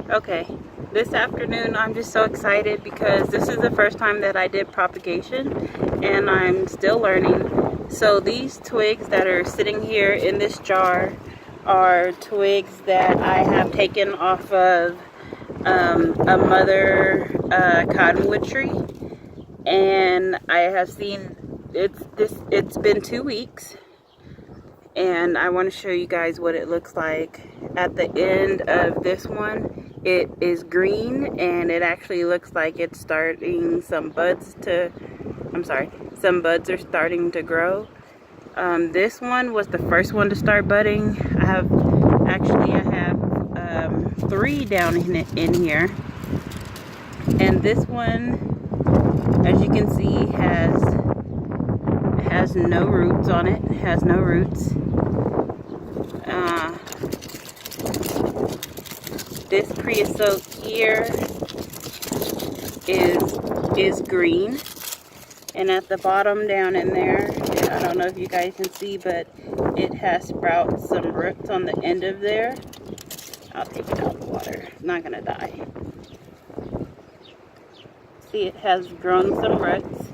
Okay, this afternoon I'm just so excited because this is the first time that I did propagation and I'm still learning. So these twigs that are sitting here in this jar are twigs that I have taken off of a mother cottonwood tree, and I have seen it's been 2 weeks, and I want to show you guys what it looks like. At the end of this one, it is green, and it actually looks like it's starting some buds to, some buds are starting to grow. This one was the first one to start budding. I have 3 down in here, and this one, as you can see, has no roots on it. It has no roots. This creosote here is green, and at the bottom down in there, I don't know if you guys can see, but it has sprouted some roots on the end of there. I'll take it out of the water. It's not gonna die. See, it has grown some roots.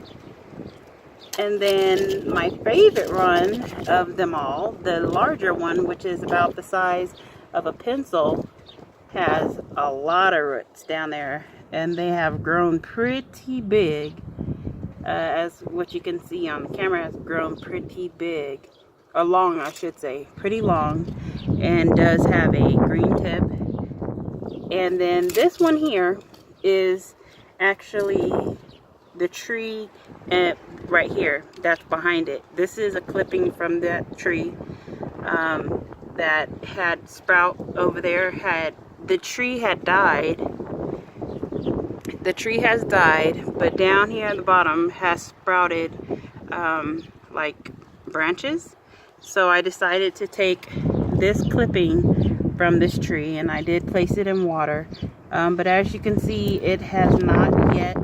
And then my favorite one of them all, the larger one, which is about the size of a pencil, has a lot of roots down there, and they have grown pretty big. As what you can see on the camera, has grown pretty big, or long I should say, pretty long, and does have a green tip. And then this one here is actually the tree right here that's behind it. This is a clipping from that tree that had sprout over there. The tree had died. The tree has died, but down here at the bottom has sprouted like branches. So I decided to take this clipping from this tree, and I did place it in water. But as you can see, it has not yet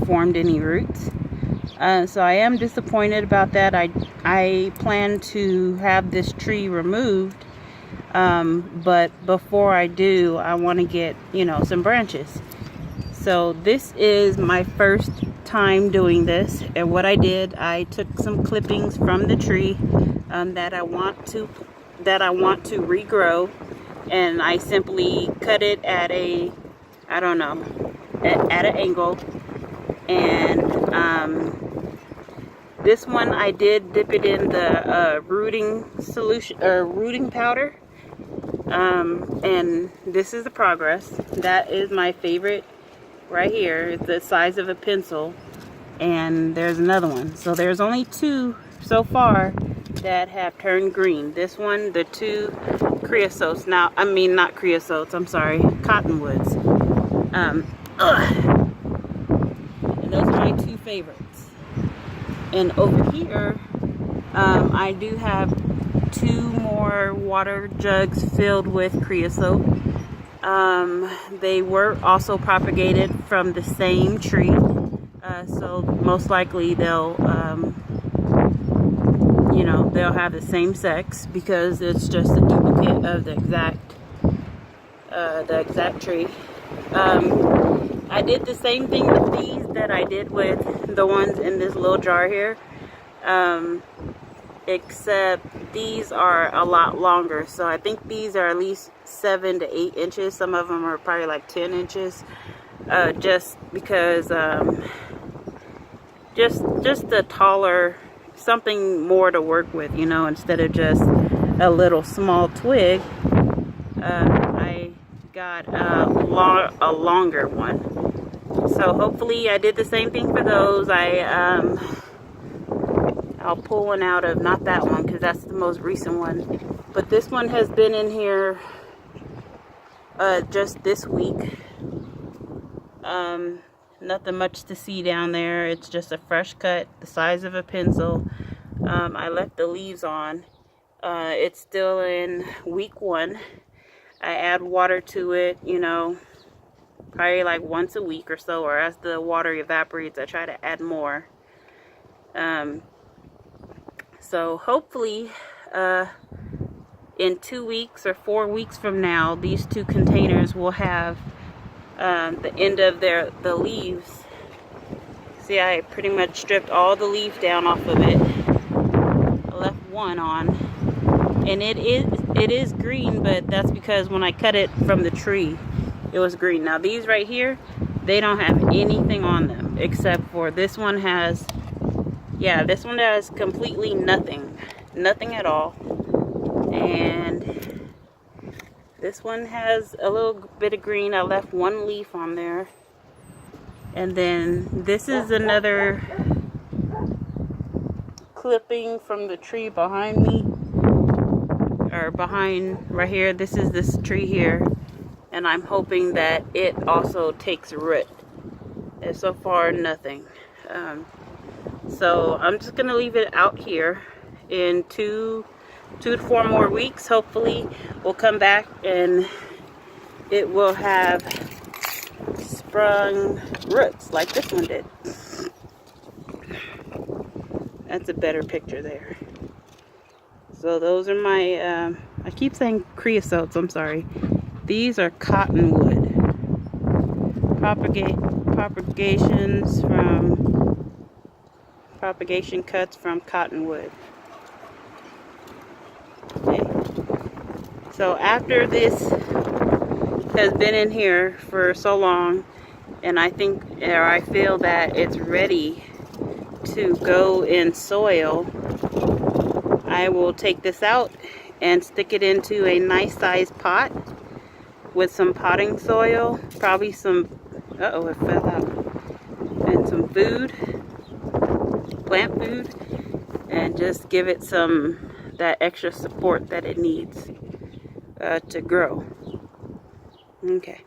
formed any roots. So I am disappointed about that. I plan to have this tree removed, but before I do, I want to get, some branches. So this is my first time doing this, and what I did, I took some clippings from the tree that I want to regrow, and I simply cut it at a, at an angle. And this one I did dip it in the rooting solution, or rooting powder, and this is the progress. That is my favorite right here. It's the size of a pencil, and there's another one. So there's only 2 so far that have turned green. This one, the 2 creosotes. Now, I mean, not creosotes, I'm sorry, cottonwoods. And those are my 2 favorites. And over here, I do have 2 more water jugs filled with creosote. They were also propagated from the same tree, so most likely they'll have the same sex, because it's just a duplicate of the exact tree. I did the same thing with these that I did with the ones in this little jar here, except these are a lot longer. So I think these are at least 7 to 8 inches. Some of them are probably like 10 inches, just because just the taller, something more to work with, instead of just a little small twig. I got a longer one. So hopefully I did the same thing for those. I'll pull one out of, not that one because that's the most recent one, but this one has been in here just this week. Nothing much to see down there. It's just a fresh cut, the size of a pencil. I left the leaves on. It's still in week 1. I add water to it, probably like once a week or so, or as the water evaporates, I try to add more. So hopefully in 2 weeks or 4 weeks from now, these two containers will have the end of the leaves. See, I pretty much stripped all the leaf down off of it. I left one on, and it is green, but that's because when I cut it from the tree, it was green. Now these right here, they don't have anything on them except for this one has, yeah, this one has completely nothing at all, and this one has a little bit of green. I left one leaf on there. And then this is another clipping from the tree behind me, or behind right here. This is this tree here, and I'm hoping that it also takes root. And so far, nothing. So I'm just gonna leave it out here. In 2 to 4 more weeks, hopefully we'll come back and it will have sprung roots like this one did. That's a better picture there. So those are my, I keep saying creosotes, I'm sorry. These are cottonwood. Propagation cuts from cottonwood. Okay. So after this has been in here for so long, and I think, or I feel that it's ready to go in soil, I will take this out and stick it into a nice sized pot with some potting soil, probably some, uh-oh, it fell out, and some food, plant food, and just give it some, that extra support that it needs to grow. Okay.